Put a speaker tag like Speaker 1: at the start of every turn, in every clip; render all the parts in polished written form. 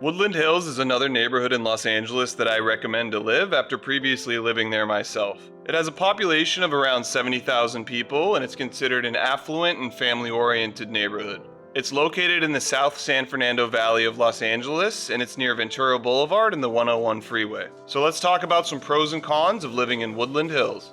Speaker 1: Woodland Hills is another neighborhood in Los Angeles that I recommend to live after previously living there myself. It has a population of around 70,000 people and it's considered an affluent and family-oriented neighborhood. It's located in the South San Fernando Valley of Los Angeles and it's near Ventura Boulevard and the 101 freeway. So let's talk about some pros and cons of living in Woodland Hills.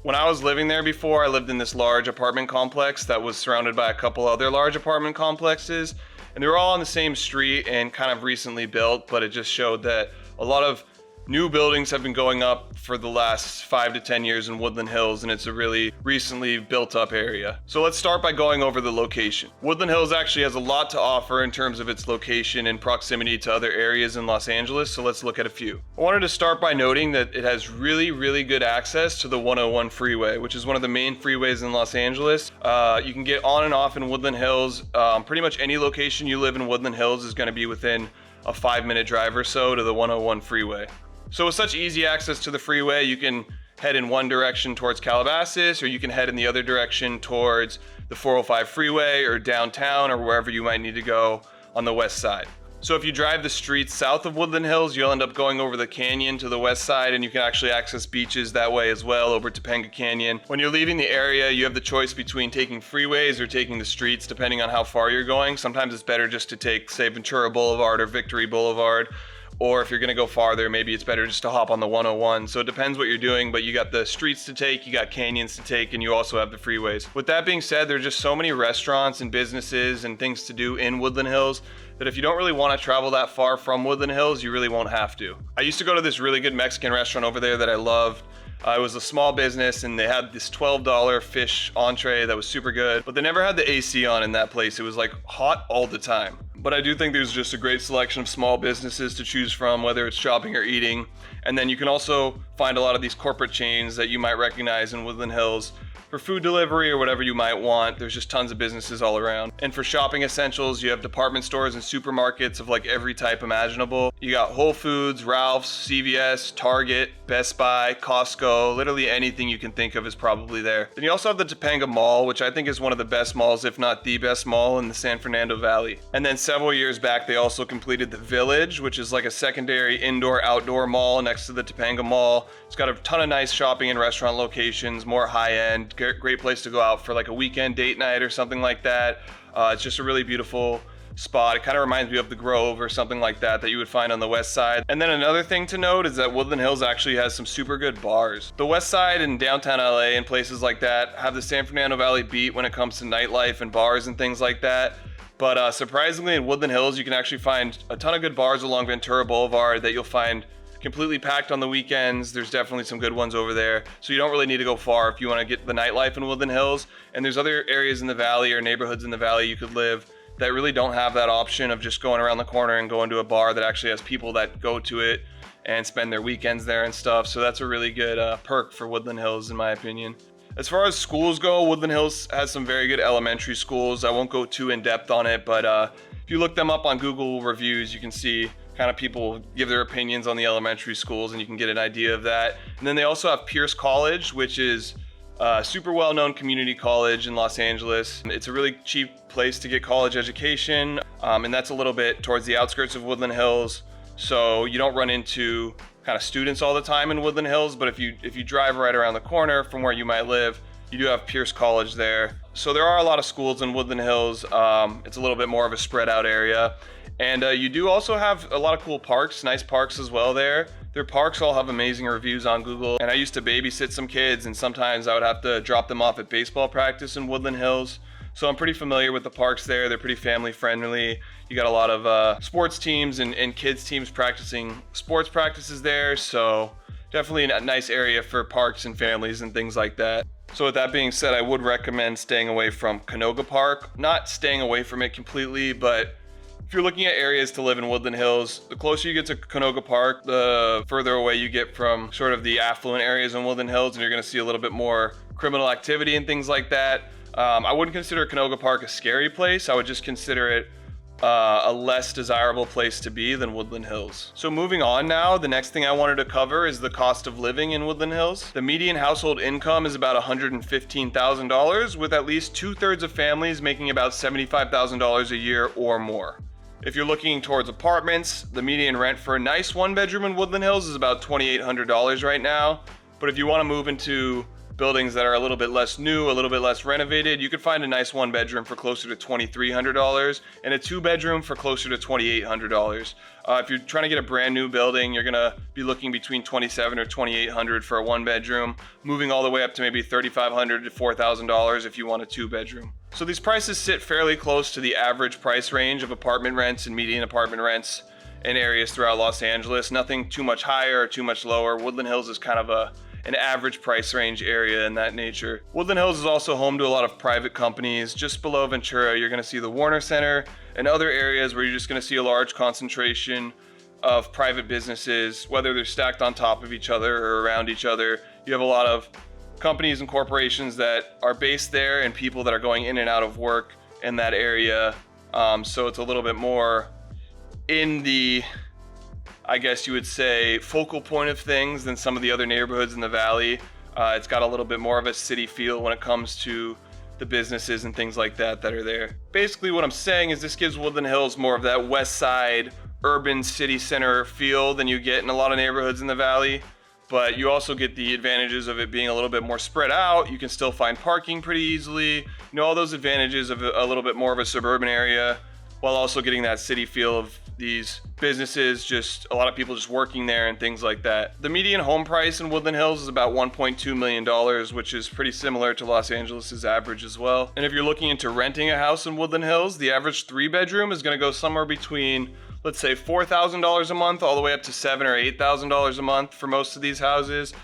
Speaker 1: When I was living there before, I lived in this large apartment complex that was surrounded by a couple other large apartment complexes, and they were all on the same street and kind of recently built, but it just showed that a lot of new buildings have been going up for the last 5 to 10 years in Woodland Hills, and it's a really recently built up area. So let's start by going over the location. Woodland Hills actually has a lot to offer in terms of its location and proximity to other areas in Los Angeles, so let's look at a few. I wanted to start by noting that it has really good access to the 101 freeway, which is one of the main freeways in Los Angeles. You can get on and off in Woodland Hills. Pretty much any location you live in Woodland Hills is going to be within a 5-minute drive or so to the 101 freeway. So with such easy access to the freeway, you can head in one direction towards Calabasas, or you can head in the other direction towards the 405 freeway or downtown or wherever you might need to go on the west side. So if you drive the streets south of Woodland Hills, you'll end up going over the canyon to the west side, and you can actually access beaches that way as well over Topanga Canyon. When you're leaving the area, you have the choice between taking freeways or taking the streets, depending on how far you're going. Sometimes it's better just to take, say, Ventura Boulevard or Victory Boulevard. Or if you're gonna go farther, maybe it's better just to hop on the 101. So it depends what you're doing, but you got the streets to take, you got canyons to take, and you also have the freeways. With that being said, there's just so many restaurants and businesses and things to do in Woodland Hills that if you don't really wanna travel that far from Woodland Hills, you really won't have to. I used to go to this really good Mexican restaurant over there that I loved. It was a small business and they had this $12 fish entree that was super good, but they never had the AC on in that place. It was like hot all the time. But I do think there's just a great selection of small businesses to choose from, whether it's shopping or eating. And then you can also find a lot of these corporate chains that you might recognize in Woodland Hills for food delivery or whatever you might want. There's just tons of businesses all around. And for shopping essentials, you have department stores and supermarkets of like every type imaginable. You got Whole Foods, Ralph's, CVS, Target, Best Buy, Costco, literally anything you can think of is probably there. Then you also have the Topanga Mall, which I think is one of the best malls, if not the best mall in the San Fernando Valley. And then several years back, they also completed the Village, which is like a secondary indoor-outdoor mall next to the Topanga Mall. It's got a ton of nice shopping and restaurant locations, more high-end, great place to go out for like a weekend date night or something like that. It's just a really beautiful spot. It kind of reminds me of the Grove or something like that you would find on the west side. And then another thing to note is that Woodland Hills actually has some super good bars. The west side and downtown LA and places like that have the San Fernando Valley beat when it comes to nightlife and bars and things like that. But surprisingly in Woodland Hills, you can actually find a ton of good bars along Ventura Boulevard that you'll find completely packed on the weekends. There's definitely some good ones over there. So you don't really need to go far if you want to get the nightlife in Woodland Hills. And there's other areas in the valley or neighborhoods in the valley you could live that really don't have that option of just going around the corner and going to a bar that actually has people that go to it and spend their weekends there and stuff. So that's a really good perk for Woodland Hills in my opinion. As far as schools go, Woodland Hills has some very good elementary schools. I won't go too in depth on it, but if you look them up on Google reviews, you can see kind of people give their opinions on the elementary schools and you can get an idea of that. And then they also have Pearce College, which is a super well-known community college in Los Angeles. It's a really cheap place to get college education, and that's a little bit towards the outskirts of Woodland Hills. So you don't run into kind of students all the time in Woodland Hills, but if you drive right around the corner from where you might live, you do have Pearce College there. So there are a lot of schools in Woodland Hills. It's a little bit more of a spread out area. And you do also have a lot of cool parks, nice parks as well there. Their parks all have amazing reviews on Google. And I used to babysit some kids and sometimes I would have to drop them off at baseball practice in Woodland Hills. So I'm pretty familiar with the parks there. They're pretty family friendly. You got a lot of sports teams and kids teams practicing sports practices there. So definitely a nice area for parks and families and things like that. So with that being said, I would recommend staying away from Canoga Park. Not staying away from it completely, but if you're looking at areas to live in Woodland Hills, the closer you get to Canoga Park, the further away you get from sort of the affluent areas in Woodland Hills, and you're gonna see a little bit more criminal activity and things like that. I wouldn't consider Canoga Park a scary place. I would just consider it a less desirable place to be than Woodland Hills. So moving on now, the next thing I wanted to cover is the cost of living in Woodland Hills. The median household income is about $115,000, with at least 2/3 of families making about $75,000 a year or more. If you're looking towards apartments, the median rent for a nice one-bedroom in Woodland Hills is about $2,800 right now. But if you want to move into buildings that are a little bit less new, a little bit less renovated, you could find a nice one bedroom for closer to $2,300 and a two bedroom for closer to $2,800. If you're trying to get a brand new building, you're gonna be looking between $2,700 or $2,800 for a one bedroom, moving all the way up to maybe $3,500 to $4,000 if you want a two bedroom. So these prices sit fairly close to the average price range of apartment rents and median apartment rents in areas throughout Los Angeles. Nothing too much higher or too much lower. Woodland Hills is kind of an average price range area in that nature. Woodland Hills is also home to a lot of private companies. Just below Ventura, you're gonna see the Warner Center and other areas where you're just gonna see a large concentration of private businesses, whether they're stacked on top of each other or around each other. You have a lot of companies and corporations that are based there and people that are going in and out of work in that area. So it's a little bit more in the, I guess you would say, focal point of things than some of the other neighborhoods in the valley. It's got a little bit more of a city feel when it comes to the businesses and things like that that are there. Basically what I'm saying is this gives Woodland Hills more of that Westside urban city center feel than you get in a lot of neighborhoods in the valley, but you also get the advantages of it being a little bit more spread out. You can still find parking pretty easily. You know, all those advantages of a little bit more of a suburban area, while also getting that city feel of these businesses, just a lot of people just working there and things like that. The median home price in Woodland Hills is about $1.2 million, which is pretty similar to Los Angeles' average as well. And if you're looking into renting a house in Woodland Hills, the average 3-bedroom is gonna go somewhere between, let's say, $4,000 a month all the way up to $7,000 or $8,000 a month for most of these houses,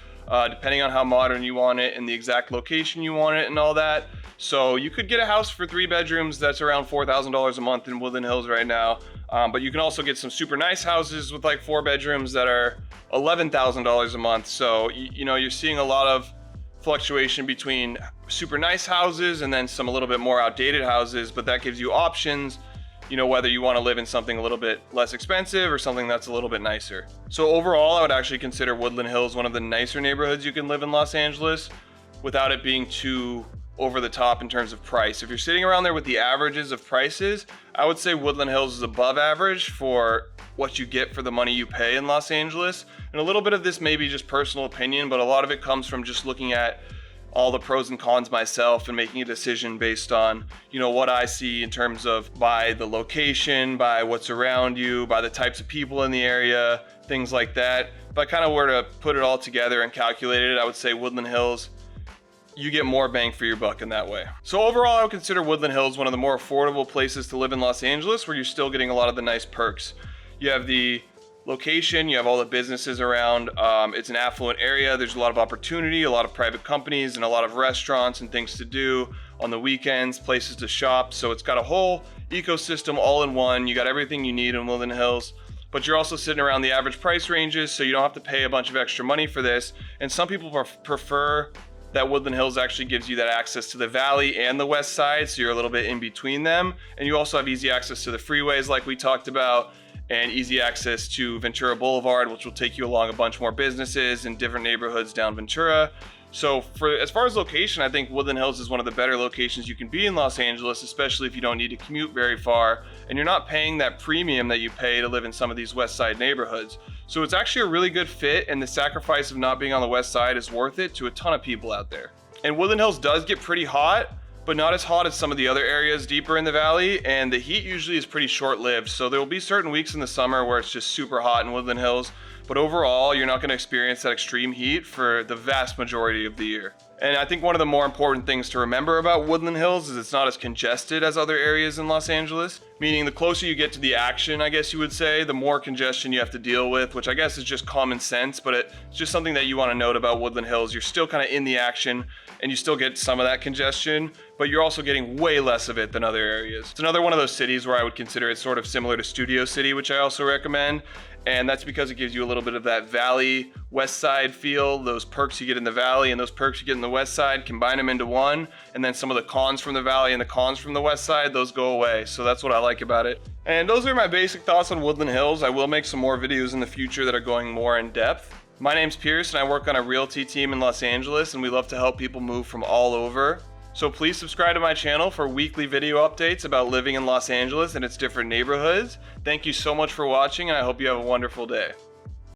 Speaker 1: depending on how modern you want it and the exact location you want it and all that. So you could get a house for 3 bedrooms that's around $4,000 a month in Woodland Hills right now. But you can also get some super nice houses with like 4 bedrooms that are $11,000 a month. So, you know, you're seeing a lot of fluctuation between super nice houses and then some a little bit more outdated houses, but that gives you options, you know, whether you want to live in something a little bit less expensive or something that's a little bit nicer. So overall, I would actually consider Woodland Hills one of the nicer neighborhoods you can live in Los Angeles without it being too over the top in terms of price. If you're sitting around there with the averages of prices, I would say Woodland Hills is above average for what you get for the money you pay in Los Angeles. And a little bit of this may be just personal opinion, but a lot of it comes from just looking at all the pros and cons myself and making a decision based on, you know, what I see in terms of by the location, by what's around you, by the types of people in the area, things like that. If I kind of were to put it all together and calculate it, I would say Woodland Hills, you get more bang for your buck in that way. So overall, I would consider Woodland Hills one of the more affordable places to live in Los Angeles, where you're still getting a lot of the nice perks. You have the location, you have all the businesses around. It's an affluent area. There's a lot of opportunity, a lot of private companies, and a lot of restaurants and things to do on the weekends, places to shop. So it's got a whole ecosystem all in one. You got everything you need in Woodland Hills, but you're also sitting around the average price ranges, so you don't have to pay a bunch of extra money for this. And some people prefer that Woodland Hills actually gives you that access to the valley and the west side, so you're a little bit in between them. And you also have easy access to the freeways like we talked about, and easy access to Ventura Boulevard, which will take you along a bunch more businesses in different neighborhoods down Ventura. So as far as location, I think Woodland Hills is one of the better locations you can be in Los Angeles, especially if you don't need to commute very far and you're not paying that premium that you pay to live in some of these west side neighborhoods. So it's actually a really good fit, and the sacrifice of not being on the west side is worth it to a ton of people out there. And Woodland Hills does get pretty hot, but not as hot as some of the other areas deeper in the valley, and the heat usually is pretty short-lived. So there will be certain weeks in the summer where it's just super hot in Woodland Hills, but overall, you're not gonna experience that extreme heat for the vast majority of the year. And I think one of the more important things to remember about Woodland Hills is it's not as congested as other areas in Los Angeles, meaning the closer you get to the action, I guess you would say, the more congestion you have to deal with, which I guess is just common sense, but it's just something that you wanna note about Woodland Hills. You're still kind of in the action, and you still get some of that congestion, but you're also getting way less of it than other areas. It's another one of those cities where I would consider it sort of similar to Studio City, which I also recommend. And that's because it gives you a little bit of that valley west side feel, those perks you get in the valley and those perks you get in the west side, combine them into one, and then some of the cons from the valley and the cons from the west side, those go away. So that's what I like about it. And those are my basic thoughts on Woodland Hills. I will make some more videos in the future that are going more in depth. My name's Pearce and I work on a realty team in Los Angeles, and we love to help people move from all over. So please subscribe to my channel for weekly video updates about living in Los Angeles and its different neighborhoods. Thank you so much for watching, and I hope you have a wonderful day.